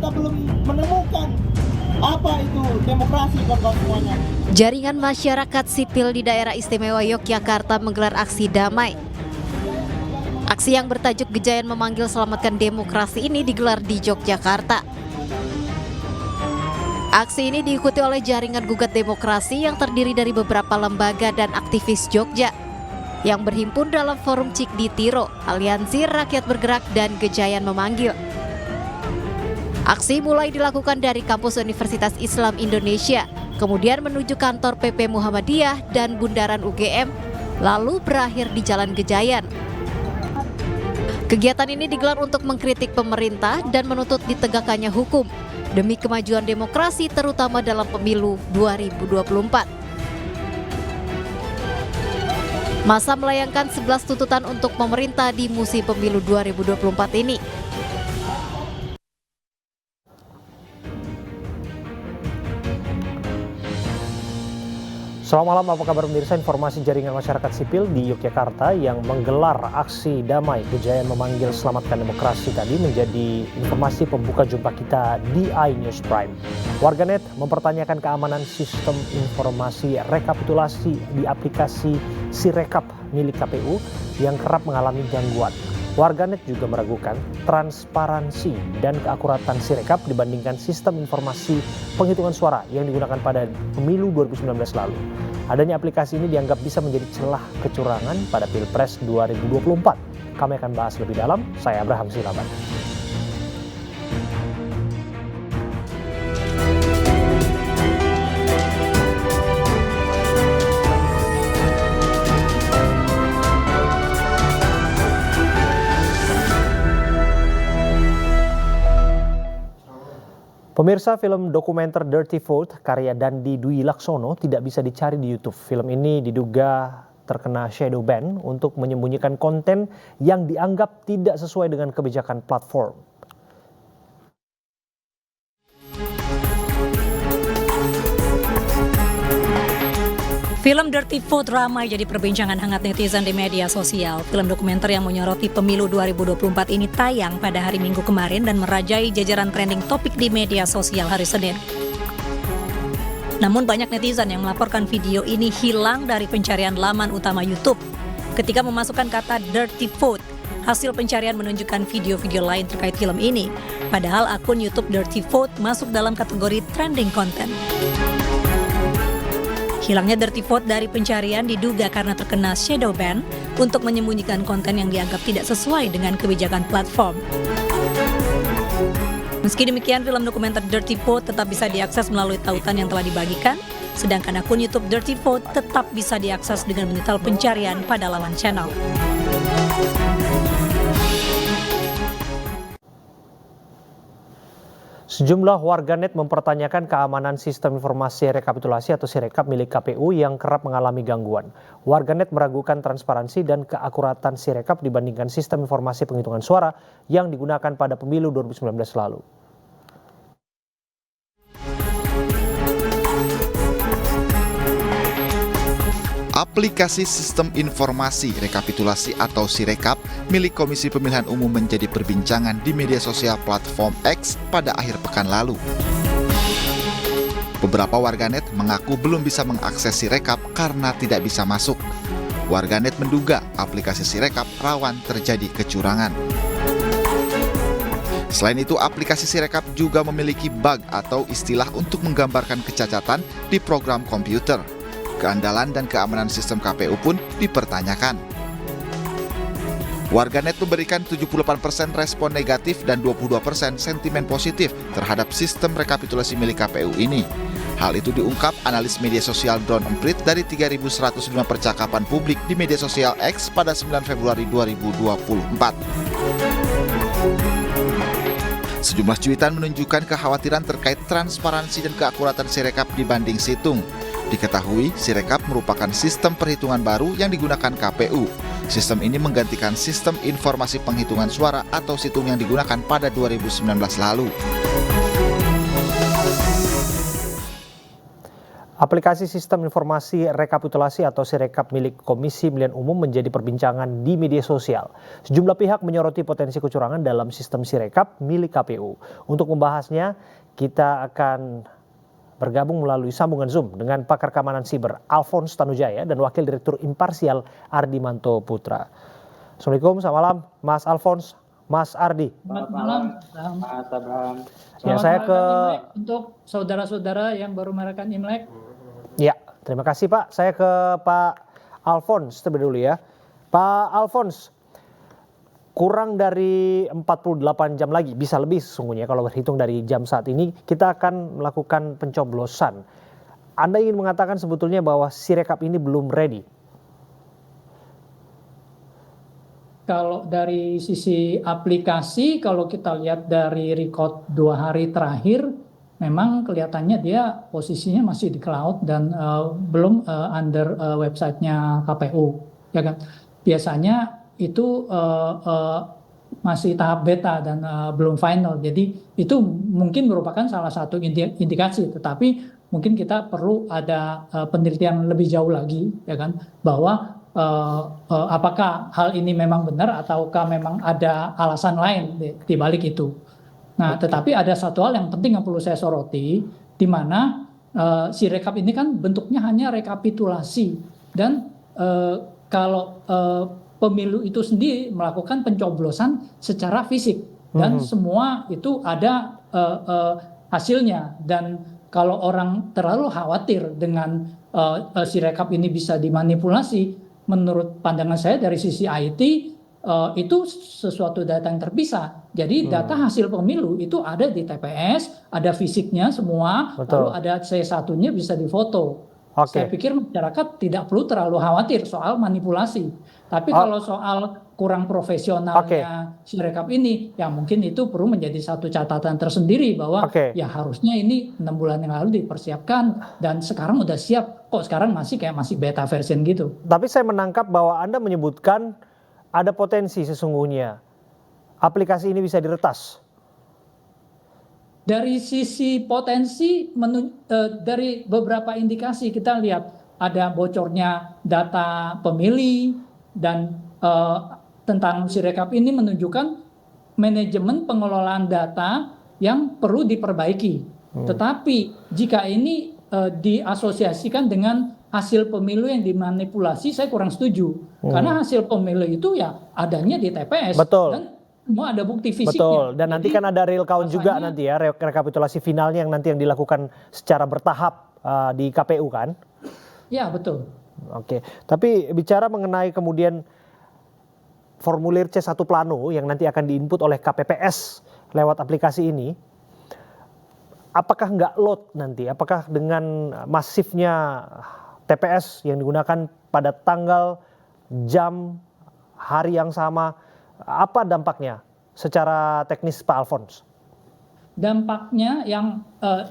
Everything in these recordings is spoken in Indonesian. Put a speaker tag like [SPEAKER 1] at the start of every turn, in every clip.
[SPEAKER 1] kita belum menemukan apa itu demokrasi kawan-kawan semuanya.
[SPEAKER 2] Jaringan masyarakat sipil di daerah istimewa Yogyakarta menggelar aksi damai. Aksi yang bertajuk Gejayan Memanggil Selamatkan Demokrasi ini digelar di Yogyakarta. Aksi ini diikuti oleh jaringan gugat demokrasi yang terdiri dari beberapa lembaga dan aktivis Jogja yang berhimpun dalam forum Cikdi Tiro, Aliansi Rakyat Bergerak dan Gejayan Memanggil. Aksi mulai dilakukan dari kampus Universitas Islam Indonesia, kemudian menuju kantor PP Muhammadiyah dan Bundaran UGM, lalu berakhir di Jalan Gejayan. Kegiatan ini digelar untuk mengkritik pemerintah dan menuntut ditegakkannya hukum demi kemajuan demokrasi terutama dalam pemilu 2024. Massa melayangkan 11 tuntutan untuk pemerintah di musim pemilu 2024 ini.
[SPEAKER 3] Selamat malam, apa kabar pemirsa? Informasi jaringan masyarakat sipil di Yogyakarta yang menggelar aksi damai Gejayan Memanggil Selamatkan Demokrasi tadi menjadi informasi pembuka jumpa kita di iNews Prime. Warganet mempertanyakan keamanan sistem informasi rekapitulasi di aplikasi Sirekap milik KPU yang kerap mengalami gangguan. Warganet juga meragukan transparansi dan keakuratan Sirekap dibandingkan sistem informasi penghitungan suara yang digunakan pada pemilu 2019 lalu. Adanya aplikasi ini dianggap bisa menjadi celah kecurangan pada Pilpres 2024. Kami akan bahas lebih dalam. Saya Abraham Silaban. Pemirsa, film dokumenter Dirty Vote karya Dandi Dwi Laksono tidak bisa dicari di YouTube. Film ini diduga terkena shadow ban untuk menyembunyikan konten yang dianggap tidak sesuai dengan kebijakan platform.
[SPEAKER 4] Film Dirty Vote ramai jadi perbincangan hangat netizen di media sosial. Film dokumenter yang menyoroti pemilu 2024 ini tayang pada hari Minggu kemarin dan merajai jajaran trending topik di media sosial hari Senin. Namun banyak netizen yang melaporkan video ini hilang dari pencarian laman utama YouTube. Ketika memasukkan kata Dirty Vote, hasil pencarian menunjukkan video-video lain terkait film ini. Padahal akun YouTube Dirty Vote masuk dalam kategori trending content. Hilangnya Dirty Vote dari pencarian diduga karena terkena shadow ban untuk menyembunyikan konten yang dianggap tidak sesuai dengan kebijakan platform. Meski demikian, film dokumenter Dirty Vote tetap bisa diakses melalui tautan yang telah dibagikan, sedangkan akun YouTube Dirty Vote tetap bisa diakses dengan menyetel pencarian pada laman channel.
[SPEAKER 3] Sejumlah warganet mempertanyakan keamanan sistem informasi rekapitulasi atau Sirekap milik KPU yang kerap mengalami gangguan. Warganet meragukan transparansi dan keakuratan Sirekap dibandingkan sistem informasi penghitungan suara yang digunakan pada pemilu 2019 lalu.
[SPEAKER 5] Aplikasi Sistem Informasi Rekapitulasi atau Sirekap milik Komisi Pemilihan Umum menjadi perbincangan di media sosial platform X pada akhir pekan lalu. Beberapa warganet mengaku belum bisa mengakses Sirekap karena tidak bisa masuk. Warganet menduga aplikasi Sirekap rawan terjadi kecurangan. Selain itu, aplikasi Sirekap juga memiliki bug atau istilah untuk menggambarkan kecacatan di program komputer. Keandalan dan keamanan sistem KPU pun dipertanyakan. Warganet memberikan 78% respon negatif dan 22% sentimen positif terhadap sistem rekapitulasi milik KPU ini. Hal itu diungkap analis media sosial Don Emprit dari 3.105 percakapan publik di media sosial X pada 9 Februari 2024. Sejumlah cuitan menunjukkan kekhawatiran terkait transparansi dan keakuratan Sirekap dibanding Situng. Diketahui, Sirekap merupakan sistem perhitungan baru yang digunakan KPU. Sistem ini menggantikan sistem informasi penghitungan suara atau Situng yang digunakan pada 2019 lalu.
[SPEAKER 3] Aplikasi Sistem Informasi Rekapitulasi atau Sirekap milik Komisi Pemilihan Umum menjadi perbincangan di media sosial. Sejumlah pihak menyoroti potensi kecurangan dalam sistem Sirekap milik KPU. Untuk membahasnya, kita akan bergabung melalui sambungan Zoom dengan pakar keamanan siber Alphonse Tanujaya dan Wakil Direktur Imparsial Ardi Manto Putra. Assalamualaikum, selamat malam Mas Alphonse, Mas Ardi.
[SPEAKER 6] Selamat malam, Mas Abraham.
[SPEAKER 3] Ya,
[SPEAKER 6] Selamat
[SPEAKER 3] saya ke
[SPEAKER 6] Imlek untuk saudara-saudara yang baru merayakan Imlek.
[SPEAKER 3] Ya, terima kasih Pak. Saya ke Pak Alphonse terlebih dulu ya. Pak Alphonse, kurang dari 48 jam lagi, bisa lebih sesungguhnya kalau berhitung dari jam saat ini, kita akan melakukan pencoblosan. Anda ingin mengatakan sebetulnya bahwa Sirekap ini belum ready?
[SPEAKER 6] Kalau dari sisi aplikasi, kalau kita lihat dari record 2 hari terakhir, memang kelihatannya dia posisinya masih di cloud dan belum under websitenya KPU, ya kan? Biasanya itu masih tahap beta dan belum final. Jadi itu mungkin merupakan salah satu indikasi, tetapi mungkin kita perlu ada penelitian lebih jauh lagi, ya kan? Bahwa apakah hal ini memang benar ataukah memang ada alasan lain di balik itu. Nah, tetapi ada satu hal yang penting yang perlu saya soroti, di mana Sirekap ini kan bentuknya hanya rekapitulasi dan kalau pemilu itu sendiri melakukan pencoblosan secara fisik dan semua itu ada hasilnya. Dan kalau orang terlalu khawatir dengan Sirekap ini bisa dimanipulasi, menurut pandangan saya dari sisi IT itu sesuatu data yang terpisah. Jadi data hasil pemilu itu ada di TPS, ada fisiknya semua,
[SPEAKER 3] Betul.
[SPEAKER 6] lalu ada C1-nya bisa difoto.
[SPEAKER 3] Oke.
[SPEAKER 6] Saya pikir masyarakat tidak perlu terlalu khawatir soal manipulasi. Tapi kalau soal kurang profesionalnya Sirekap ini, ya mungkin itu perlu menjadi satu catatan tersendiri bahwa ya harusnya ini 6 bulan yang lalu dipersiapkan dan sekarang udah siap. Kok sekarang masih beta version gitu.
[SPEAKER 3] Tapi saya menangkap bahwa Anda menyebutkan ada potensi sesungguhnya aplikasi ini bisa diretas.
[SPEAKER 6] Dari sisi potensi, dari beberapa indikasi kita lihat ada bocornya data pemilih dan tentang Sirekap ini menunjukkan manajemen pengelolaan data yang perlu diperbaiki. Tetapi jika ini diasosiasikan dengan hasil pemilu yang dimanipulasi, saya kurang setuju. Karena hasil pemilu itu ya adanya di TPS.
[SPEAKER 3] Betul.
[SPEAKER 6] Dan semua ada bukti fisiknya.
[SPEAKER 3] Betul, dan nanti
[SPEAKER 6] Jadi,
[SPEAKER 3] kan ada real count juga nanti ya, rekapitulasi finalnya yang nanti yang dilakukan secara bertahap di KPU kan?
[SPEAKER 6] Ya, betul.
[SPEAKER 3] Oke, tapi bicara mengenai kemudian formulir C1 Plano yang nanti akan diinput oleh KPPS lewat aplikasi ini, apakah nggak load nanti? Apakah dengan masifnya TPS yang digunakan pada tanggal, jam, hari yang sama, apa dampaknya secara teknis Pak Alphonse?
[SPEAKER 6] Dampaknya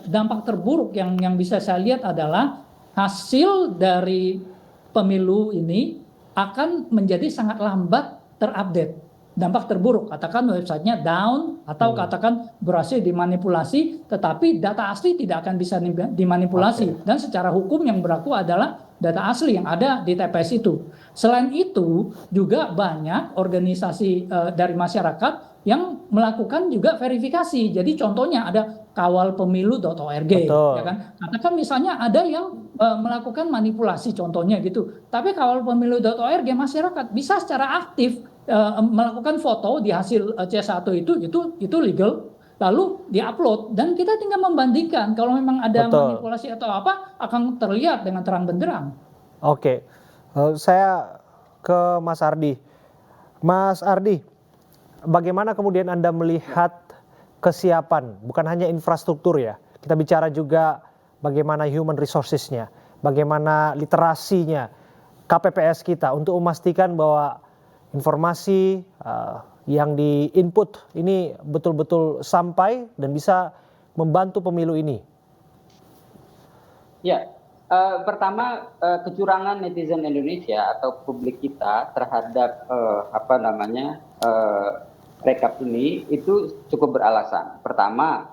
[SPEAKER 6] dampak terburuk yang bisa saya lihat adalah hasil dari pemilu ini akan menjadi sangat lambat terupdate. Dampak terburuk, katakan websitenya down atau katakan berhasil dimanipulasi, tetapi data asli tidak akan bisa dimanipulasi. Dan secara hukum yang berlaku adalah data asli yang ada di TPS itu. Selain itu juga banyak organisasi dari masyarakat yang melakukan juga verifikasi. Jadi contohnya ada kawalpemilu.org, ya kan? Katakan misalnya ada yang melakukan manipulasi contohnya gitu. Tapi kawalpemilu.org masyarakat bisa secara aktif melakukan foto di hasil C1 itu legal, lalu diupload dan kita tinggal membandingkan. Kalau memang ada manipulasi atau apa akan terlihat dengan terang benderang.
[SPEAKER 3] Oke, saya ke Mas Ardi. Mas Ardi, bagaimana kemudian Anda melihat kesiapan, bukan hanya infrastruktur ya, kita bicara juga bagaimana human resources-nya, bagaimana literasinya KPPS kita untuk memastikan bahwa informasi yang di-input ini betul-betul sampai dan bisa membantu pemilu ini.
[SPEAKER 7] Ya, pertama kecurangan netizen Indonesia atau publik kita terhadap rekap ini itu cukup beralasan. Pertama,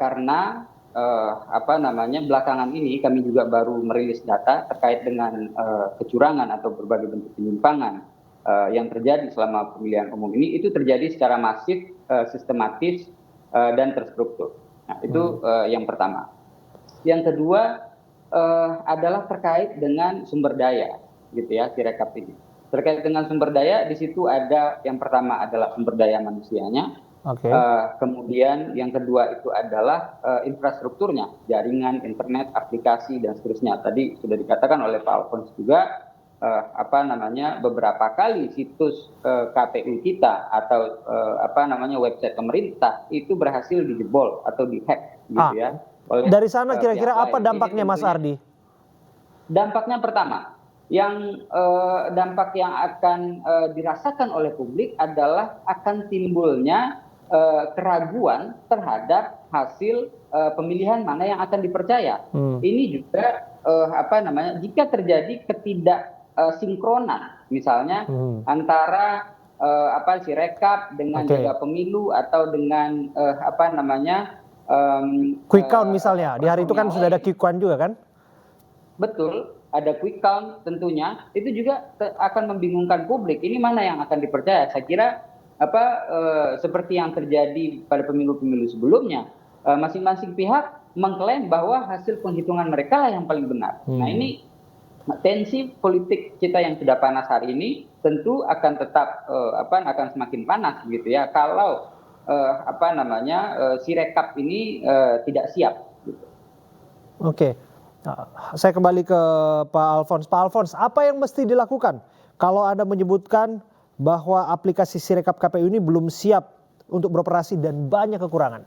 [SPEAKER 7] karena belakangan ini kami juga baru merilis data terkait dengan kecurangan atau berbagai bentuk penyimpangan yang terjadi selama pemilihan umum ini, itu terjadi secara masif, sistematis, dan terstruktur. Nah, itu yang pertama. Yang kedua adalah terkait dengan sumber daya, gitu ya, Sirekap ini. Terkait dengan sumber daya, di situ ada yang pertama adalah sumber daya manusianya. Kemudian yang kedua itu adalah infrastrukturnya, jaringan, internet, aplikasi, dan seterusnya. Tadi sudah dikatakan oleh Pak Alfons juga, beberapa kali situs KPU kita atau website pemerintah itu berhasil dijebol atau dihack, gitu ya.
[SPEAKER 3] Dari sana kira-kira apa dampaknya, Mas Ardi?
[SPEAKER 7] Dampaknya pertama, dampak yang akan dirasakan oleh publik adalah akan timbulnya keraguan terhadap hasil pemilihan mana yang akan dipercaya. Ini juga jika terjadi ketidaksinkronan, misalnya antara Sirekap dengan jaga pemilu atau dengan
[SPEAKER 3] quick count misalnya. Di hari itu kan sudah ada quick count juga kan?
[SPEAKER 7] Betul, ada quick count tentunya. Itu juga akan membingungkan publik. Ini mana yang akan dipercaya? Saya kira seperti yang terjadi pada pemilu-pemilu sebelumnya, masing-masing pihak mengklaim bahwa hasil penghitungan mereka lah yang paling benar. Nah, ini tensi politik kita yang sudah panas hari ini tentu akan tetap akan semakin panas, gitu ya, kalau Sirekap ini tidak siap, gitu.
[SPEAKER 3] Oke. Saya kembali ke Pak Alfons. Pak Alfons, apa yang mesti dilakukan kalau Anda menyebutkan bahwa aplikasi Sirekap KPU ini belum siap untuk beroperasi dan banyak kekurangan?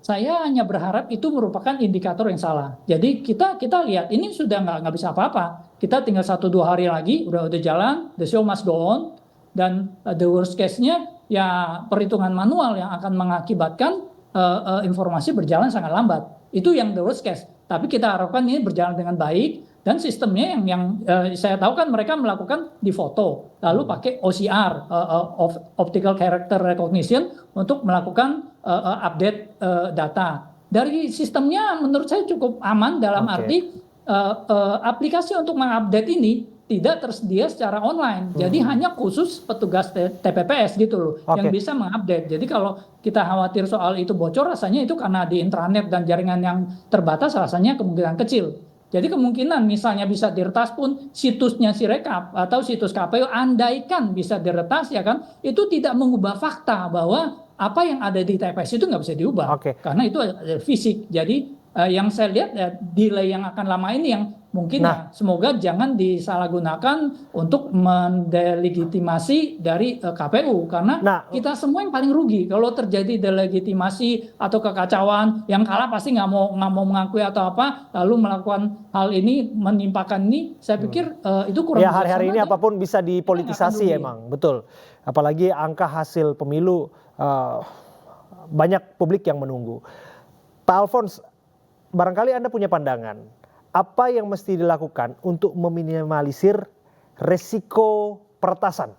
[SPEAKER 6] Saya hanya berharap itu merupakan indikator yang salah. Jadi kita lihat ini sudah nggak bisa apa-apa. Kita tinggal 1-2 hari lagi udah jalan, the show must go on, dan the worst case-nya ya perhitungan manual yang akan mengakibatkan informasi berjalan sangat lambat. Itu yang the worst case. Tapi kita harapkan ini berjalan dengan baik, dan sistemnya yang saya tahu kan mereka melakukan di foto, lalu pakai OCR, Optical Character Recognition, untuk melakukan update data. Dari sistemnya menurut saya cukup aman, dalam arti aplikasi untuk mengupdate ini tidak tersedia secara online. Jadi hanya khusus petugas TPPS gitu loh yang bisa mengupdate. Jadi kalau kita khawatir soal itu bocor, rasanya itu karena di intranet dan jaringan yang terbatas, rasanya kemungkinan kecil. Jadi kemungkinan misalnya bisa diretas pun situsnya Sirekap atau situs KPU, andaikan bisa diretas ya kan, itu tidak mengubah fakta bahwa apa yang ada di TPS itu nggak bisa diubah. Karena itu ada fisik. Jadi yang saya lihat delay yang akan lama ini yang mungkin semoga jangan disalahgunakan untuk mendelegitimasi dari KPU, karena kita semua yang paling rugi kalau terjadi delegitimasi atau kekacauan. Yang kalah pasti nggak mau mengakui atau apa, lalu melakukan hal ini, menimpakan ini. Saya pikir itu kurang.
[SPEAKER 3] Ya, hari-hari ini apapun bisa dipolitisasi emang, betul. Apalagi angka hasil pemilu, banyak publik yang menunggu. Pak Alfons, barangkali Anda punya pandangan. Apa yang mesti dilakukan untuk meminimalisir resiko peretasan?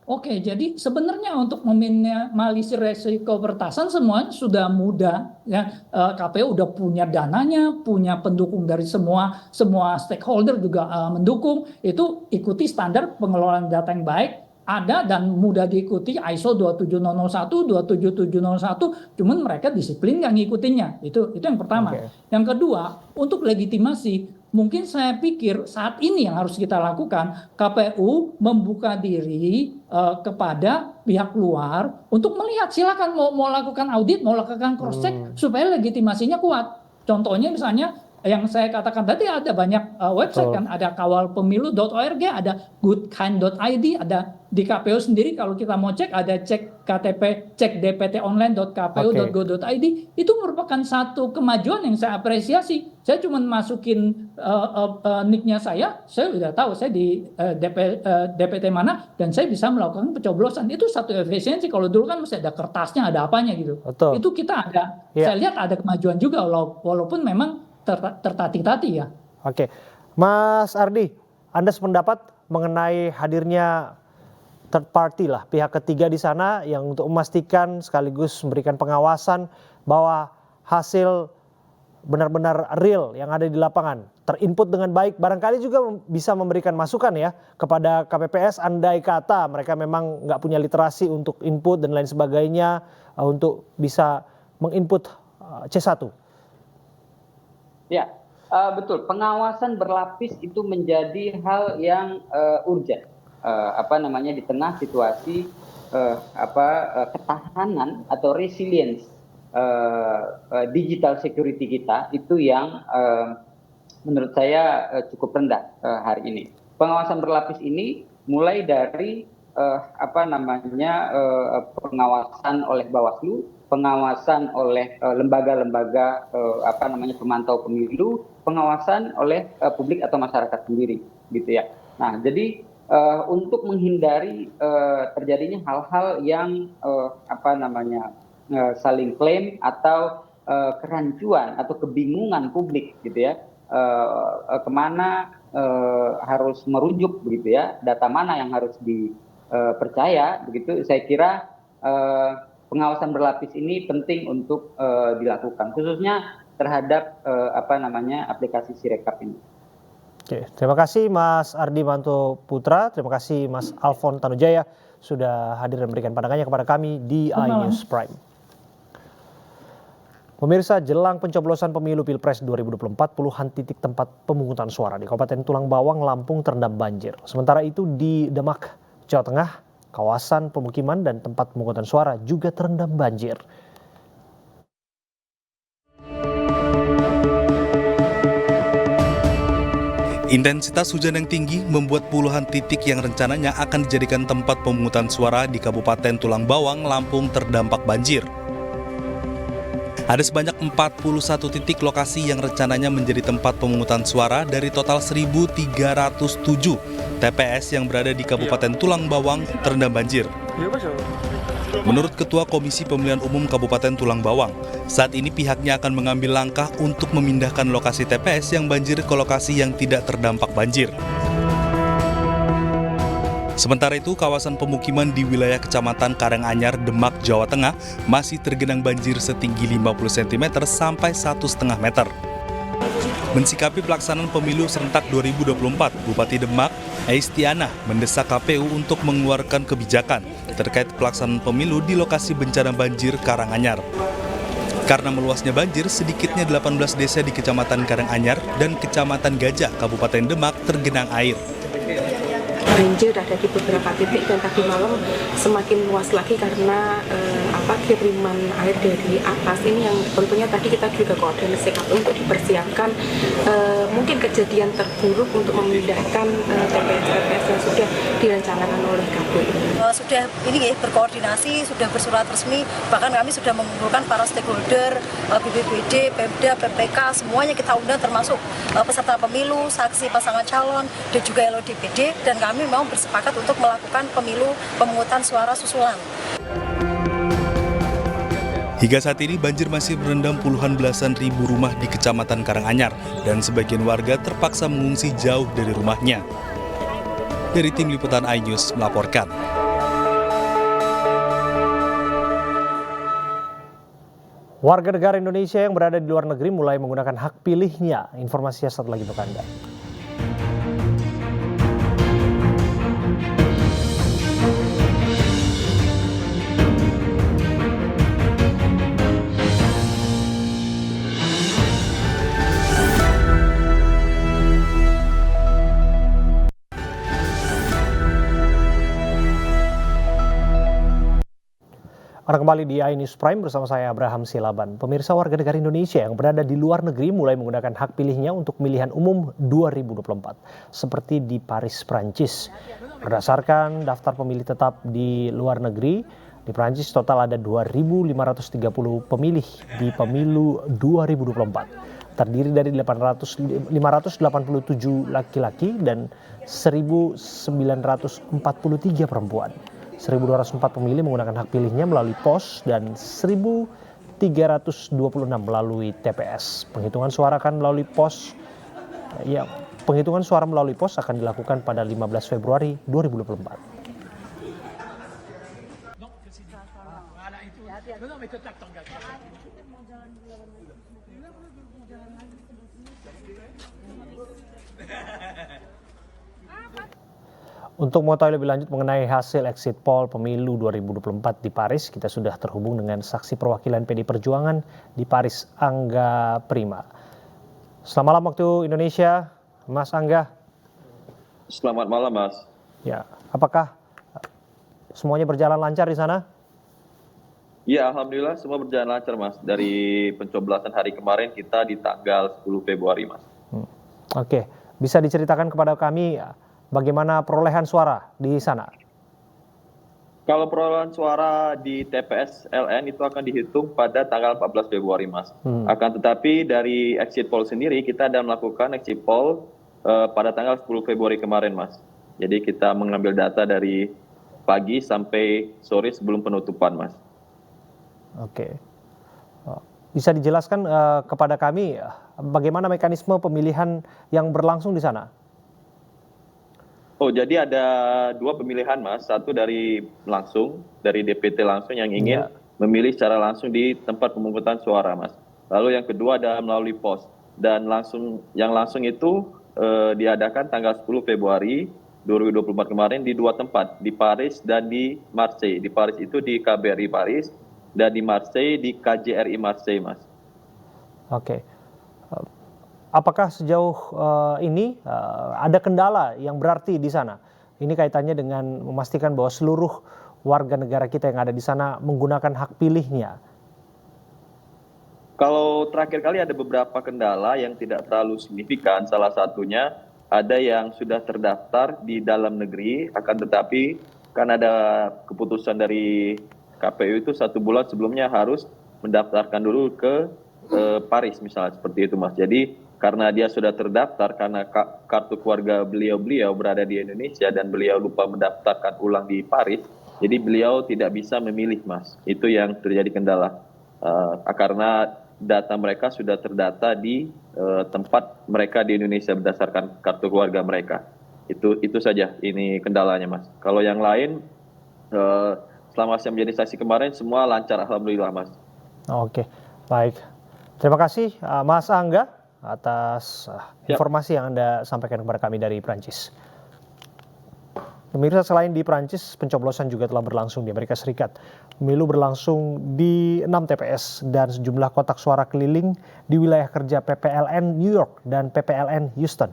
[SPEAKER 6] Oke, jadi sebenarnya untuk meminimalisir resiko peretasan semuanya sudah mudah. Ya, KPU udah punya dananya, punya pendukung dari semua stakeholder juga mendukung. Itu ikuti standar pengelolaan data yang baik. Ada dan mudah diikuti, ISO 27001, 27701, cuman mereka disiplin nggak ngikutinnya. Itu yang pertama. Yang kedua, untuk legitimasi, mungkin saya pikir saat ini yang harus kita lakukan, KPU membuka diri kepada pihak luar untuk melihat, silakan mau lakukan audit, mau lakukan cross check supaya legitimasinya kuat. Contohnya misalnya yang saya katakan tadi, ada banyak website kan, ada kawalpemilu.org, ada goodkind.id, ada di KPU sendiri kalau kita mau cek, ada cek KTP, cek dptonline.kpu.go.id. Itu merupakan satu kemajuan yang saya apresiasi. Saya cuma masukin nicknya saya udah tahu saya di DPT mana, dan saya bisa melakukan pencoblosan. Itu satu efisiensi. Kalau dulu kan masih ada kertasnya, ada apanya gitu. Itu kita ada, saya lihat ada kemajuan juga, walaupun memang tertatih-tatih ya.
[SPEAKER 3] Oke, Mas Ardi, Anda sependapat mengenai hadirnya third party lah, pihak ketiga di sana yang untuk memastikan sekaligus memberikan pengawasan bahwa hasil benar-benar real yang ada di lapangan terinput dengan baik. Barangkali juga bisa memberikan masukan ya kepada KPPS andai kata mereka memang nggak punya literasi untuk input dan lain sebagainya untuk bisa menginput C1.
[SPEAKER 7] Ya, betul. Pengawasan berlapis itu menjadi hal yang urgent. Di tengah situasi ketahanan atau resilience digital security kita itu yang menurut saya cukup rendah hari ini. Pengawasan berlapis ini mulai dari pengawasan oleh Bawaslu, pengawasan oleh lembaga-lembaga pemantau pemilu, pengawasan oleh publik atau masyarakat sendiri, gitu ya. Nah, jadi untuk menghindari terjadinya hal-hal yang saling klaim atau kerancuan atau kebingungan publik, gitu ya, kemana harus merujuk, begitu ya, data mana yang harus dipercaya, begitu. Saya kira pengawasan berlapis ini penting untuk dilakukan, khususnya terhadap aplikasi Sirekap ini.
[SPEAKER 3] Oke, terima kasih Mas Ardi Manto Putra, terima kasih Mas Alfon Tanujaya sudah hadir dan memberikan pandangannya kepada kami di iNews Prime. Pemirsa, jelang pencoblosan pemilu Pilpres 2024, puluhan titik tempat pemungutan suara di Kabupaten Tulang Bawang, Lampung terendam banjir. Sementara itu di Demak, Jawa Tengah, kawasan pemukiman dan tempat pemungutan suara juga terendam banjir.
[SPEAKER 8] Intensitas hujan yang tinggi membuat puluhan titik yang rencananya akan dijadikan tempat pemungutan suara di Kabupaten Tulang Bawang, Lampung terdampak banjir. Ada sebanyak 41 titik lokasi yang rencananya menjadi tempat pemungutan suara dari total 1.307 TPS yang berada di Kabupaten Tulang Bawang terendam banjir. Menurut Ketua Komisi Pemilihan Umum Kabupaten Tulang Bawang, saat ini pihaknya akan mengambil langkah untuk memindahkan lokasi TPS yang banjir ke lokasi yang tidak terdampak banjir. Sementara itu, kawasan pemukiman di wilayah Kecamatan Karanganyar, Demak, Jawa Tengah masih tergenang banjir setinggi 50 cm sampai 1,5 meter. Mensikapi pelaksanaan pemilu serentak 2024, Bupati Demak, Aistianah, mendesak KPU untuk mengeluarkan kebijakan terkait pelaksanaan pemilu di lokasi bencana banjir Karanganyar. Karena meluasnya banjir, sedikitnya 18 desa di Kecamatan Karanganyar dan Kecamatan Gajah, Kabupaten Demak tergenang air.
[SPEAKER 9] Banjir ada di beberapa titik dan tadi malam semakin luas lagi karena kiriman air dari atas ini yang tentunya tadi kita juga koordinasi KPU untuk dipersiapkan mungkin kejadian terburuk untuk memindahkan TPS yang sudah direncanakan oleh KPU.
[SPEAKER 10] Sudah ini berkoordinasi, sudah bersurat resmi, bahkan kami sudah mengumpulkan para stakeholder, BPBD, Pemda, PPK, semuanya kita undang termasuk peserta pemilu, saksi pasangan calon, dan juga LODPD, dan kami mau bersepakat untuk melakukan pemilu pemungutan suara susulan.
[SPEAKER 8] Hingga saat ini banjir masih merendam puluhan belasan ribu rumah di Kecamatan Karanganyar dan sebagian warga terpaksa mengungsi jauh dari rumahnya. Dari tim liputan iNews melaporkan.
[SPEAKER 3] Warga negara Indonesia yang berada di luar negeri mulai menggunakan hak pilihnya. Informasinya satu lagi untuk Anda. Anda kembali di iNews Prime bersama saya Abraham Silaban. Pemirsa, warga negara Indonesia yang berada di luar negeri mulai menggunakan hak pilihnya untuk pemilihan umum 2024. Seperti di Paris, Prancis. Berdasarkan daftar pemilih tetap di luar negeri, di Prancis total ada 2.530 pemilih di pemilu 2024. Terdiri dari 587 laki-laki dan 1.943 perempuan. 1.204 pemilih menggunakan hak pilihnya melalui pos dan 1.326 melalui TPS. Penghitungan suara akan melalui pos. Penghitungan suara melalui pos akan dilakukan pada 15 Februari 2024. Untuk mengetahui lebih lanjut mengenai hasil exit poll pemilu 2024 di Paris, kita sudah terhubung dengan saksi perwakilan PD Perjuangan di Paris, Angga Prima. Selamat malam waktu Indonesia, Mas Angga.
[SPEAKER 11] Selamat malam, Mas.
[SPEAKER 3] Ya, apakah semuanya berjalan lancar di sana?
[SPEAKER 11] Ya, alhamdulillah semua berjalan lancar, Mas. Dari pencoblosan hari kemarin kita di tanggal 10 Februari, Mas.
[SPEAKER 3] Oke, bisa diceritakan kepada kami bagaimana perolehan suara di sana?
[SPEAKER 11] Kalau perolehan suara di TPS LN itu akan dihitung pada tanggal 14 Februari, Mas. Akan tetapi dari exit poll sendiri kita ada melakukan exit poll pada tanggal 10 Februari kemarin, Mas. Jadi kita mengambil data dari pagi sampai sore sebelum penutupan, Mas.
[SPEAKER 3] Oke. Bisa dijelaskan kepada kami bagaimana mekanisme pemilihan yang berlangsung di sana?
[SPEAKER 11] Oh, jadi ada dua pemilihan, Mas. Satu dari DPT langsung yang ingin memilih secara langsung di tempat pemungutan suara, Mas. Lalu yang kedua ada melalui pos. Dan yang langsung itu diadakan tanggal 10 Februari 2024 kemarin di dua tempat, di Paris dan di Marseille. Di Paris itu di KBRI Paris dan di Marseille di KJRI Marseille, Mas.
[SPEAKER 3] Oke. Apakah sejauh ini ada kendala yang berarti di sana? Ini kaitannya dengan memastikan bahwa seluruh warga negara kita yang ada di sana menggunakan hak pilihnya.
[SPEAKER 11] Kalau terakhir kali ada beberapa kendala yang tidak terlalu signifikan. Salah satunya ada yang sudah terdaftar di dalam negeri, akan tetapi kan ada keputusan dari KPU itu 1 bulan sebelumnya harus mendaftarkan dulu ke Paris misalnya, seperti itu, Mas. Jadi karena dia sudah terdaftar, karena kartu keluarga beliau berada di Indonesia dan beliau lupa mendaftarkan ulang di Paris, jadi beliau tidak bisa memilih, Mas. Itu yang terjadi kendala. Karena data mereka sudah terdata di tempat mereka di Indonesia berdasarkan kartu keluarga mereka. Itu saja ini kendalanya, Mas. Kalau yang lain, selama saya menjadi saksi kemarin semua lancar, alhamdulillah, Mas.
[SPEAKER 3] Oke, baik. Terima kasih Mas Angga atas informasi yang Anda sampaikan kepada kami dari Prancis. Pemirsa, selain di Prancis, pencoblosan juga telah berlangsung di Amerika Serikat. Pemilu berlangsung di 6 TPS dan sejumlah kotak suara keliling di wilayah kerja PPLN New York dan PPLN Houston.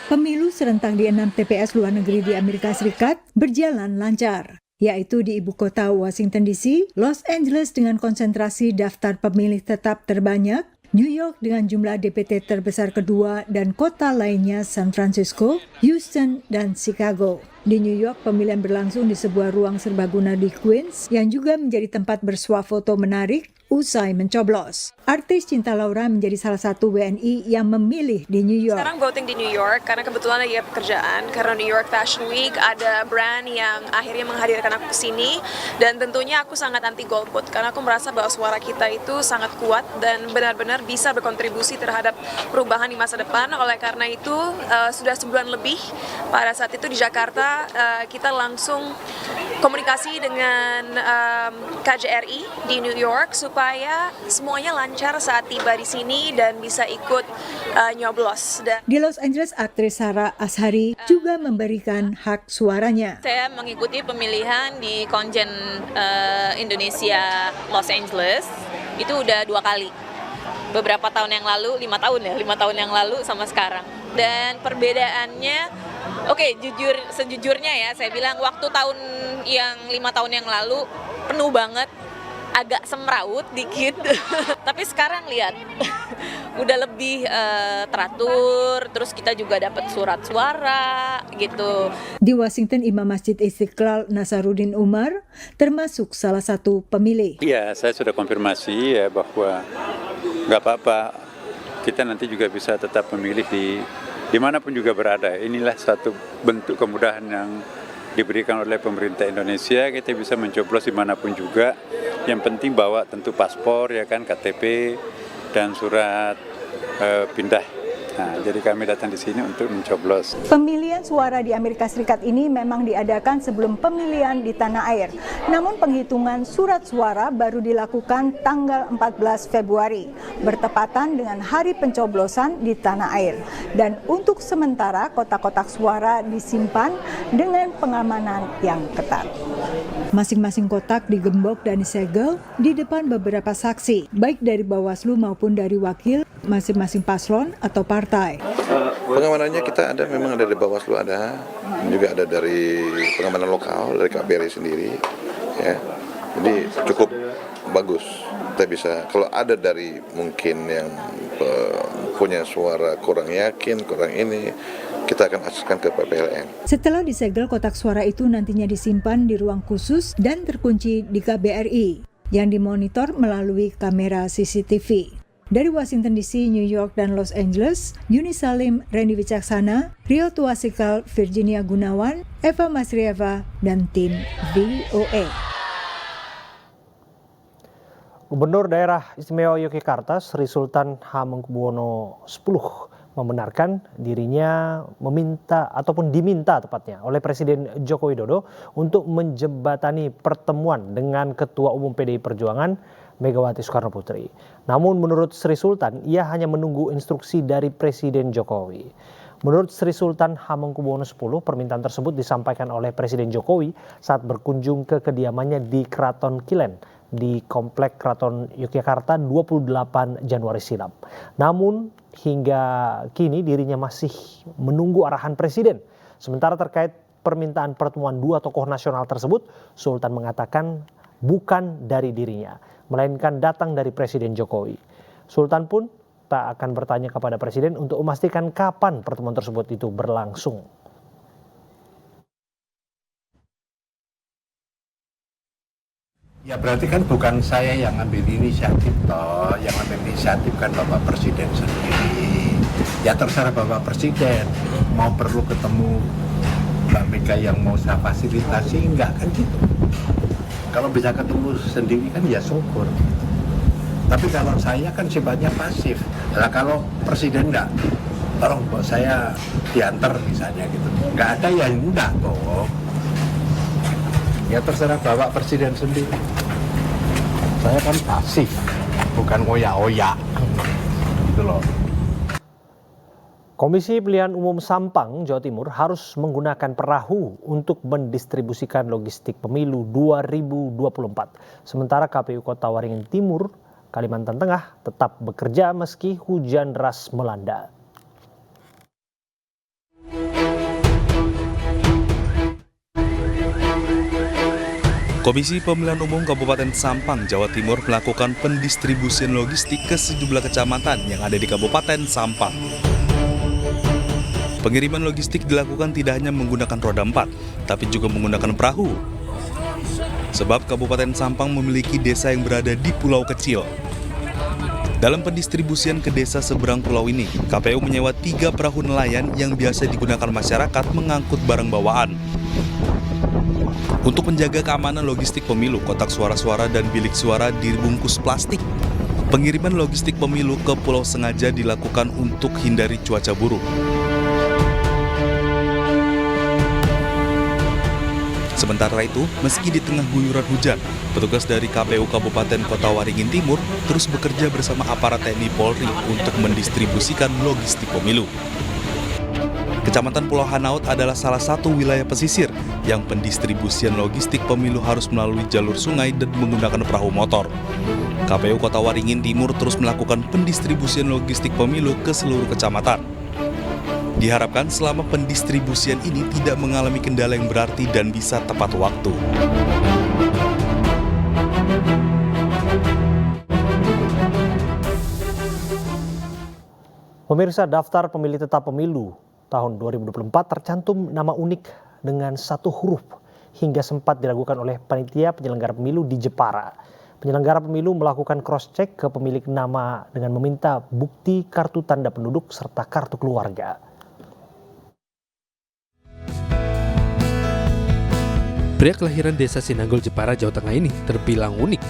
[SPEAKER 12] Pemilu serentak di 6 TPS luar negeri di Amerika Serikat berjalan lancar, yaitu di ibu kota Washington DC, Los Angeles dengan konsentrasi daftar pemilih tetap terbanyak, New York dengan jumlah DPT terbesar kedua, dan kota lainnya San Francisco, Houston, dan Chicago. Di New York, pemilihan berlangsung di sebuah ruang serbaguna di Queens yang juga menjadi tempat bersuah foto menarik usai mencoblos. Artis Cinta Laura menjadi salah satu WNI yang memilih di New York.
[SPEAKER 13] Sekarang voting di New York karena kebetulan lagi pekerjaan, karena New York Fashion Week ada brand yang akhirnya menghadirkan aku ke sini, dan tentunya aku sangat anti golput karena aku merasa bahwa suara kita itu sangat kuat dan benar-benar bisa berkontribusi terhadap perubahan di masa depan. Oleh karena itu sudah sebulan lebih pada saat itu di Jakarta kita langsung komunikasi dengan KJRI di New York supaya semuanya lancar saat tiba di sini dan bisa ikut nyoblos.
[SPEAKER 12] Di Los Angeles, aktris Sarah Ashari juga memberikan hak suaranya.
[SPEAKER 14] Saya mengikuti pemilihan di Konjen Indonesia Los Angeles itu udah 2 kali. Beberapa tahun yang lalu, 5 tahun yang lalu sama sekarang. Dan perbedaannya, sejujurnya ya, saya bilang waktu yang 5 tahun yang lalu penuh banget, agak semrawut dikit, tapi sekarang lihat udah lebih teratur, terus kita juga dapat surat suara gitu.
[SPEAKER 12] Di Washington, Imam Masjid Istiqlal Nasaruddin Umar termasuk salah satu pemilih.
[SPEAKER 15] Iya, saya sudah konfirmasi ya bahwa nggak apa-apa, kita nanti juga bisa tetap memilih dimanapun juga berada. Inilah satu bentuk kemudahan yang diberikan oleh pemerintah Indonesia, kita bisa mencoblos dimanapun juga. Yang penting bawa tentu paspor, ya kan, KTP dan surat pindah. Nah, jadi kami datang di sini untuk mencoblos.
[SPEAKER 12] Pemilihan suara di Amerika Serikat ini memang diadakan sebelum pemilihan di tanah air. Namun penghitungan surat suara baru dilakukan tanggal 14 Februari, bertepatan dengan hari pencoblosan di tanah air. Dan untuk sementara kotak-kotak suara disimpan dengan pengamanan yang ketat. Masing-masing kotak digembok dan disegel di depan beberapa saksi, baik dari Bawaslu maupun dari wakil masing-masing paslon atau partai.
[SPEAKER 16] Pengamanannya kita memang ada dari Bawaslu ada, juga ada dari pengamanan lokal dari KBRI sendiri, ya. Jadi cukup bagus. Kita bisa kalau ada dari mungkin yang punya suara kurang yakin, kurang ini, kita akan akseskan ke PPLN.
[SPEAKER 12] Setelah disegel, kotak suara itu nantinya disimpan di ruang khusus dan terkunci di KBRI yang dimonitor melalui kamera CCTV. Dari Washington DC, New York, dan Los Angeles, Yuni Salim, Randy Wicaksana, Rio Tuasikal, Virginia Gunawan, Eva Masrieva, dan tim VOA.
[SPEAKER 3] Gubernur Daerah Istimewa Yogyakarta Sri Sultan Hamengkubuwono X membenarkan dirinya diminta tepatnya oleh Presiden Joko Widodo untuk menjembatani pertemuan dengan Ketua Umum PDI Perjuangan Megawati Soekarno Putri. Namun menurut Sri Sultan, ia hanya menunggu instruksi dari Presiden Jokowi. Menurut Sri Sultan Hamengkubuwono X, permintaan tersebut disampaikan oleh Presiden Jokowi saat berkunjung ke kediamannya di Keraton Kilen di Komplek Keraton Yogyakarta 28 Januari silam. Namun hingga kini dirinya masih menunggu arahan Presiden. Sementara terkait permintaan pertemuan dua tokoh nasional tersebut, Sultan mengatakan bukan dari dirinya, melainkan datang dari Presiden Jokowi. Sultan pun tak akan bertanya kepada Presiden untuk memastikan kapan pertemuan tersebut itu berlangsung.
[SPEAKER 17] Ya berarti kan bukan saya yang ambil inisiatif toh, yang ambil inisiatif kan Bapak Presiden sendiri. Ya terserah Bapak Presiden, mau perlu ketemu Mbak Mega yang mau saya fasilitasi, enggak kan gitu. Kalau bisa ketemu sendiri kan ya syukur. Tapi kalau saya kan sifatnya pasif. Nah kalau Presiden enggak, tolong buat saya diantar misalnya gitu. Enggak ada ya enggak toh. Ya terserah Bapak Presiden sendiri. Saya kan pasif, bukan oya-oya. Gitu loh.
[SPEAKER 3] Komisi Pemilihan Umum Sampang, Jawa Timur harus menggunakan perahu untuk mendistribusikan logistik pemilu 2024. Sementara KPU Kota Waringin Timur, Kalimantan Tengah tetap bekerja meski hujan deras melanda.
[SPEAKER 8] Komisi Pemilihan Umum Kabupaten Sampang, Jawa Timur melakukan pendistribusian logistik ke sejumlah kecamatan yang ada di Kabupaten Sampang. Pengiriman logistik dilakukan tidak hanya menggunakan roda 4, tapi juga menggunakan perahu. Sebab Kabupaten Sampang memiliki desa yang berada di pulau kecil. Dalam pendistribusian ke desa seberang pulau ini, KPU menyewa 3 perahu nelayan yang biasa digunakan masyarakat mengangkut barang bawaan. Untuk menjaga keamanan logistik pemilu, kotak suara-suara dan bilik suara dibungkus plastik. Pengiriman logistik pemilu ke pulau sengaja dilakukan untuk hindari cuaca buruk. Sementara itu, meski di tengah guyuran hujan, petugas dari KPU Kabupaten Kota Waringin Timur terus bekerja bersama aparat TNI Polri untuk mendistribusikan logistik pemilu. Kecamatan Pulau Hanaut adalah salah satu wilayah pesisir yang pendistribusian logistik pemilu harus melalui jalur sungai dan menggunakan perahu motor. KPU Kota Waringin Timur terus melakukan pendistribusian logistik pemilu ke seluruh kecamatan. Diharapkan selama pendistribusian ini tidak mengalami kendala yang berarti dan bisa tepat waktu.
[SPEAKER 3] Pemirsa, daftar pemilih tetap pemilu tahun 2024 tercantum nama unik dengan 1 huruf hingga sempat diragukan oleh panitia penyelenggara pemilu di Jepara. Penyelenggara pemilu melakukan cross-check ke pemilik nama dengan meminta bukti kartu tanda penduduk serta kartu keluarga.
[SPEAKER 18] Pria kelahiran desa Sinanggol, Jepara, Jawa Tengah ini terbilang unik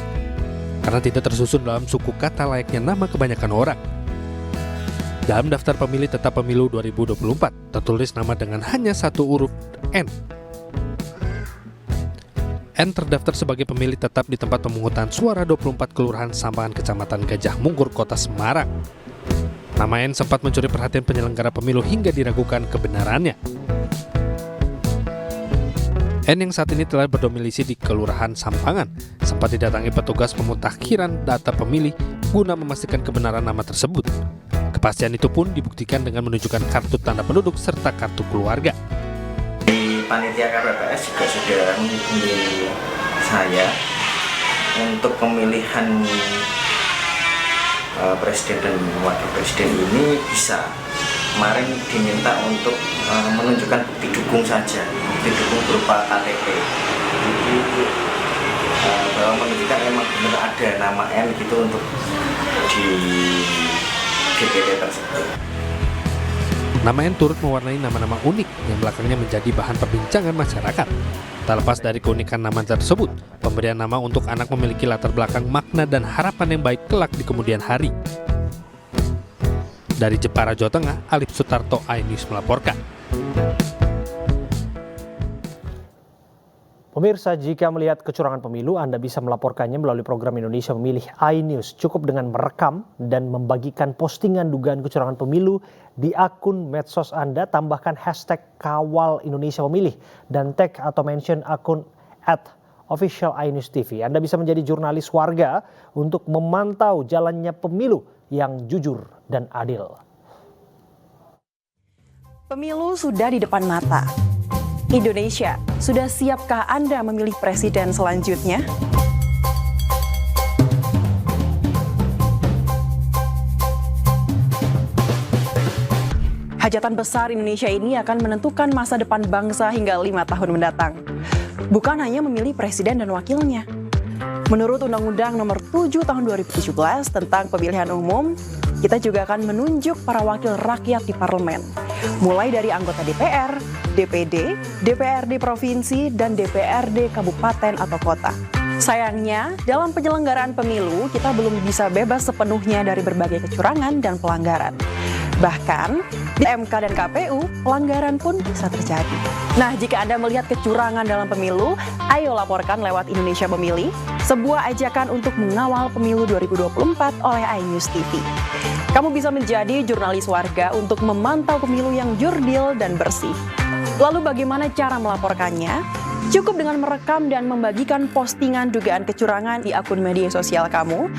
[SPEAKER 18] karena tidak tersusun dalam suku kata layaknya nama kebanyakan orang. Dalam daftar pemilih tetap pemilu 2024, tertulis nama dengan hanya satu huruf N. N terdaftar sebagai pemilih tetap di tempat pemungutan suara 24 Kelurahan Sampangan Kecamatan Gajah Mungkur, Kota Semarang. Nama N sempat mencuri perhatian penyelenggara pemilu hingga diragukan kebenarannya. N yang saat ini telah berdomisili di Kelurahan Sampangan sempat didatangi petugas pemutakhiran data pemilih guna memastikan kebenaran nama tersebut. Kepastian itu pun dibuktikan dengan menunjukkan kartu tanda penduduk serta kartu keluarga.
[SPEAKER 19] Di panitia KPPS juga sudah menghubungi saya untuk pemilihan presiden dan wakil presiden ini bisa. Kemarin diminta untuk menunjukkan bukti dukung saja, bukti dukung berupa KTP. Jadi bahwa menunjukkan memang benar ada nama N gitu untuk di DPD tersebut.
[SPEAKER 18] Nama N turut mewarnai nama-nama unik yang belakangnya menjadi bahan perbincangan masyarakat. Tak lepas dari keunikan nama tersebut, pemberian nama untuk anak memiliki latar belakang makna dan harapan yang baik kelak di kemudian hari. Dari Jepara, Jawa Tengah, Alif Sutarto, iNews melaporkan.
[SPEAKER 3] Pemirsa, jika melihat kecurangan pemilu, Anda bisa melaporkannya melalui program Indonesia Memilih iNews. Cukup dengan merekam dan membagikan postingan dugaan kecurangan pemilu di akun medsos Anda, tambahkan hashtag Kawal Indonesia Memilih dan tag atau mention akun @official iNews TV. Anda bisa menjadi jurnalis warga untuk memantau jalannya pemilu yang jujur dan adil.
[SPEAKER 20] Pemilu sudah di depan mata. Indonesia, sudah siapkah Anda memilih presiden selanjutnya? Hajatan besar Indonesia ini akan menentukan masa depan bangsa hingga 5 tahun mendatang. Bukan hanya memilih presiden dan wakilnya. Menurut Undang-Undang Nomor 7 Tahun 2017 tentang pemilihan umum, kita juga akan menunjuk para wakil rakyat di parlemen, mulai dari anggota DPR, DPD, DPRD provinsi, dan DPRD kabupaten atau kota. Sayangnya, dalam penyelenggaraan pemilu, kita belum bisa bebas sepenuhnya dari berbagai kecurangan dan pelanggaran. Bahkan, di MK dan KPU, pelanggaran pun bisa terjadi. Nah, jika Anda melihat kecurangan dalam pemilu, ayo laporkan lewat Indonesia Memilih, sebuah ajakan untuk mengawal pemilu 2024 oleh iNews TV. Kamu bisa menjadi jurnalis warga untuk memantau pemilu yang jurdil dan bersih. Lalu bagaimana cara melaporkannya? Cukup dengan merekam dan membagikan postingan dugaan kecurangan di akun media sosial kamu.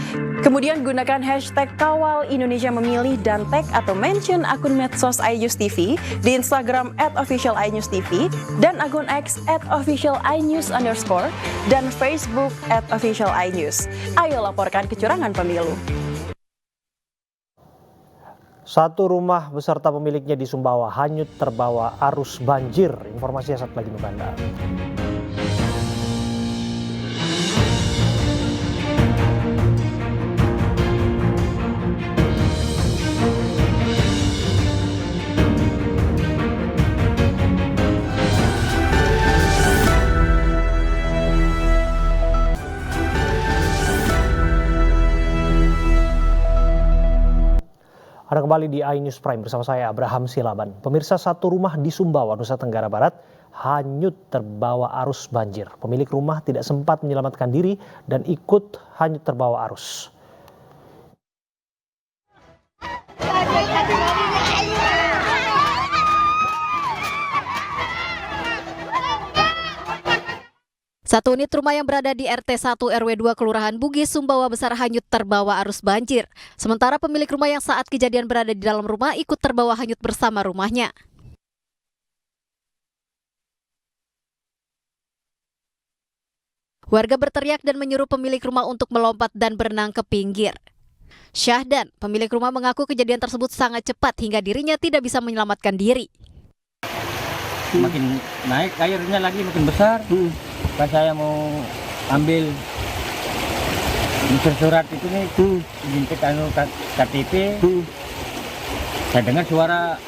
[SPEAKER 20] Kemudian gunakan hashtag Kawal Indonesia Memilih dan tag atau mention akun medsos iNews TV di Instagram @official iNews TV dan akun X @official iNews_ dan Facebook @official iNews. Ayo laporkan kecurangan pemilu.
[SPEAKER 3] Satu rumah beserta pemiliknya di Sumbawa hanyut terbawa arus banjir. Informasinya saat lagi untuk Anda. Anda kembali di iNews Prime bersama saya Abraham Silaban. Pemirsa, satu rumah di Sumbawa, Nusa Tenggara Barat hanyut terbawa arus banjir. Pemilik rumah tidak sempat menyelamatkan diri dan ikut hanyut terbawa arus.
[SPEAKER 2] Satu unit rumah yang berada di RT 1 RW 2 Kelurahan Bugis, Sumbawa Besar hanyut terbawa arus banjir. Sementara pemilik rumah yang saat kejadian berada di dalam rumah ikut terbawa hanyut bersama rumahnya. Warga berteriak dan menyuruh pemilik rumah untuk melompat dan berenang ke pinggir. Syahdan, pemilik rumah, mengaku kejadian tersebut sangat cepat hingga dirinya tidak bisa menyelamatkan diri.
[SPEAKER 21] Makin naik airnya lagi makin besar. Pas saya mau ambil surat itu nih, jemput KTP, saya dengar suara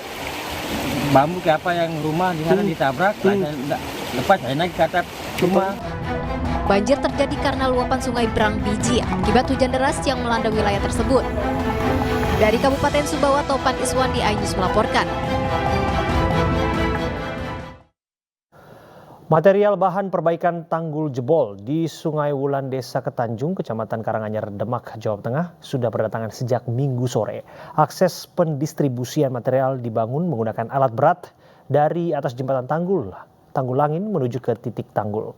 [SPEAKER 21] bambu ke apa yang rumah di sana ditabrak. Lepas saya naik ke atap rumah.
[SPEAKER 2] Banjir terjadi karena luapan sungai Brang Biji akibat hujan deras yang melanda wilayah tersebut. Dari Kabupaten Sumbawa, Topan Iswandi, iNews melaporkan.
[SPEAKER 3] Material bahan perbaikan tanggul jebol di Sungai Wulan, Desa Ketanjung, Kecamatan Karanganyar, Demak, Jawa Tengah sudah berdatangan sejak Minggu sore. Akses pendistribusian material dibangun menggunakan alat berat dari atas jembatan Tanggulangin menuju ke titik tanggul.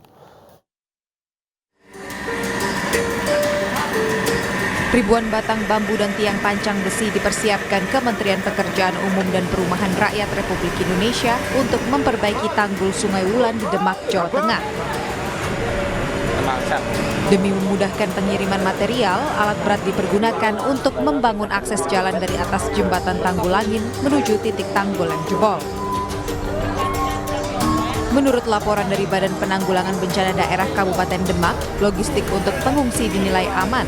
[SPEAKER 1] Ribuan batang bambu dan tiang pancang besi dipersiapkan Kementerian Pekerjaan Umum dan Perumahan Rakyat Republik Indonesia untuk memperbaiki tanggul Sungai Wulan di Demak, Jawa Tengah. Demi memudahkan pengiriman material, alat berat dipergunakan untuk membangun akses jalan dari atas jembatan Tanggulangin menuju titik tanggul yang jebol. Menurut laporan dari Badan Penanggulangan Bencana Daerah Kabupaten Demak, logistik untuk pengungsi dinilai aman.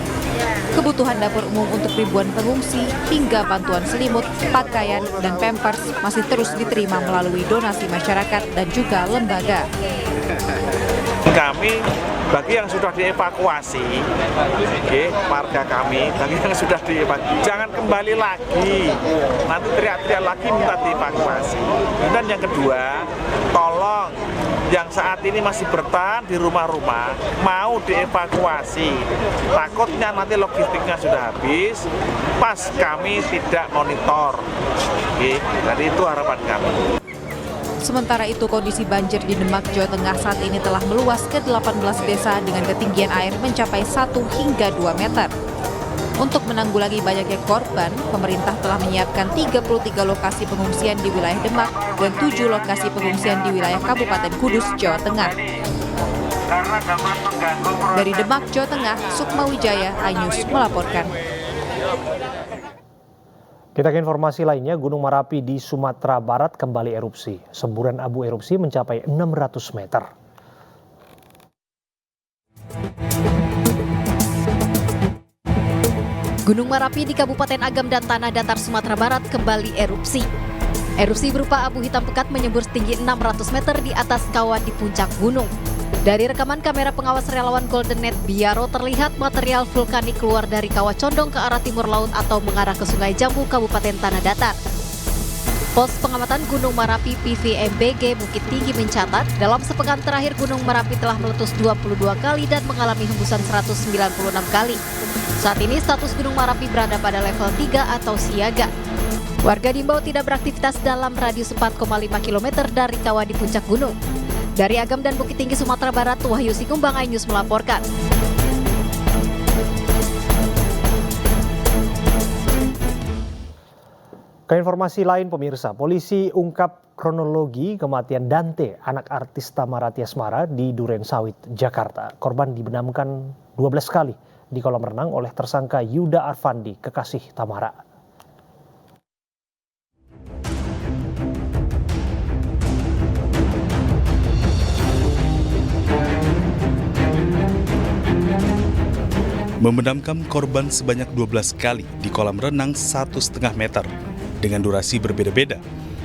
[SPEAKER 1] Kebutuhan dapur umum untuk ribuan pengungsi hingga bantuan selimut, pakaian, dan pampers masih terus diterima melalui donasi masyarakat dan juga lembaga.
[SPEAKER 22] Kami bagi yang sudah dievakuasi, warga kami, bagi yang sudah dievakuasi, jangan kembali lagi, nanti teriak-teriak lagi minta dievakuasi. Dan yang kedua, tolong yang saat ini masih bertahan di rumah-rumah, mau dievakuasi, takutnya nanti logistiknya sudah habis, pas kami tidak monitor. Jadi itu harapan kami.
[SPEAKER 1] Sementara itu, kondisi banjir di Demak, Jawa Tengah saat ini telah meluas ke 18 desa dengan ketinggian air mencapai 1 hingga 2 meter. Untuk menanggulangi banyaknya korban, pemerintah telah menyiapkan 33 lokasi pengungsian di wilayah Demak dan 7 lokasi pengungsian di wilayah Kabupaten Kudus, Jawa Tengah. Dari Demak, Jawa Tengah, Sukma Wijaya, iNews melaporkan.
[SPEAKER 3] Kita ke informasi lainnya, Gunung Merapi di Sumatera Barat kembali erupsi. Semburan abu erupsi mencapai 600 meter.
[SPEAKER 2] Gunung Merapi di Kabupaten Agam dan Tanah Datar, Sumatera Barat kembali erupsi. Erupsi berupa abu hitam pekat menyembur setinggi 600 meter di atas kawah di puncak gunung. Dari rekaman kamera pengawas relawan Golden Net Biaro terlihat material vulkanik keluar dari kawah condong ke arah timur laut atau mengarah ke Sungai Jambu, Kabupaten Tanah Datar. Pos pengamatan Gunung Merapi PVMBG Bukit Tinggi mencatat dalam sepekan terakhir Gunung Merapi telah meletus 22 kali dan mengalami hembusan 196 kali. Saat ini status Gunung Merapi berada pada level 3 atau siaga. Warga diimbau tidak beraktivitas dalam radius 4,5 km dari kawah di puncak gunung. Dari Agam dan Bukit Tinggi, Sumatera Barat, Wahyu Sikumbang, iNews melaporkan.
[SPEAKER 3] Ke informasi lain pemirsa, polisi ungkap kronologi kematian Dante, anak artis Thamara Tiasmara di Duren Sawit, Jakarta. Korban dibenamkan 12 kali di kolam renang oleh tersangka Yuda Arfandi, kekasih Thamara.
[SPEAKER 8] Membenamkan korban sebanyak 12 kali di kolam renang 1,5 meter. Dengan durasi berbeda-beda,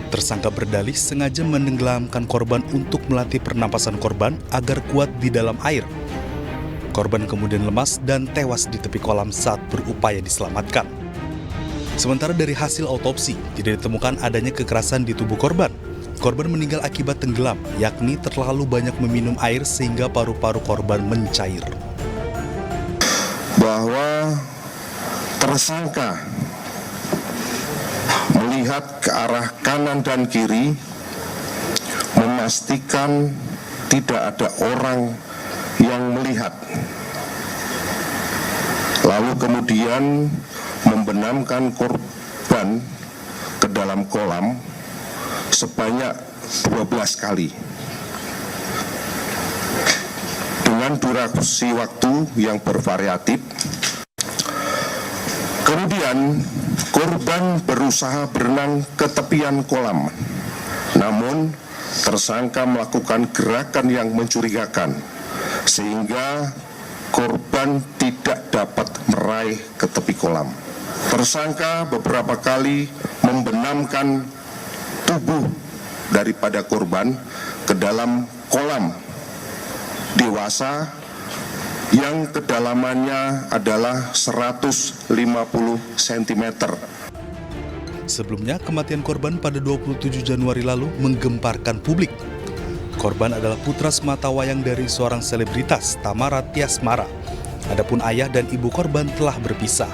[SPEAKER 8] tersangka berdalih sengaja menenggelamkan korban untuk melatih pernapasan korban agar kuat di dalam air. Korban kemudian lemas dan tewas di tepi kolam saat berupaya diselamatkan. Sementara dari hasil autopsi, tidak ditemukan adanya kekerasan di tubuh korban. Korban meninggal akibat tenggelam, yakni terlalu banyak meminum air sehingga paru-paru korban mencair.
[SPEAKER 23] Bahwa tersangka melihat ke arah kanan dan kiri, memastikan tidak ada orang yang melihat, lalu kemudian membenamkan korban ke dalam kolam sebanyak 12 kali. Dengan durasi waktu yang bervariatif. Kemudian korban berusaha berenang ke tepian kolam. Namun tersangka melakukan gerakan yang mencurigakan sehingga korban tidak dapat meraih ke tepi kolam. Tersangka beberapa kali membenamkan tubuh daripada korban ke dalam kolam dewasa yang kedalamannya adalah 150 cm.
[SPEAKER 8] Sebelumnya, kematian korban pada 27 Januari lalu menggemparkan publik. Korban adalah putra sematawayang dari seorang selebritas, Tamara Tiasmara. Adapun ayah dan ibu korban telah berpisah.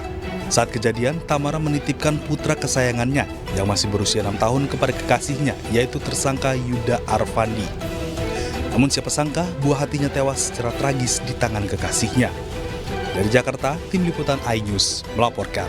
[SPEAKER 8] Saat kejadian, Tamara menitipkan putra kesayangannya yang masih berusia 6 tahun kepada kekasihnya, yaitu tersangka Yuda Arfandi. Namun siapa sangka buah hatinya tewas secara tragis di tangan kekasihnya. Dari Jakarta, Tim Liputan iNews melaporkan.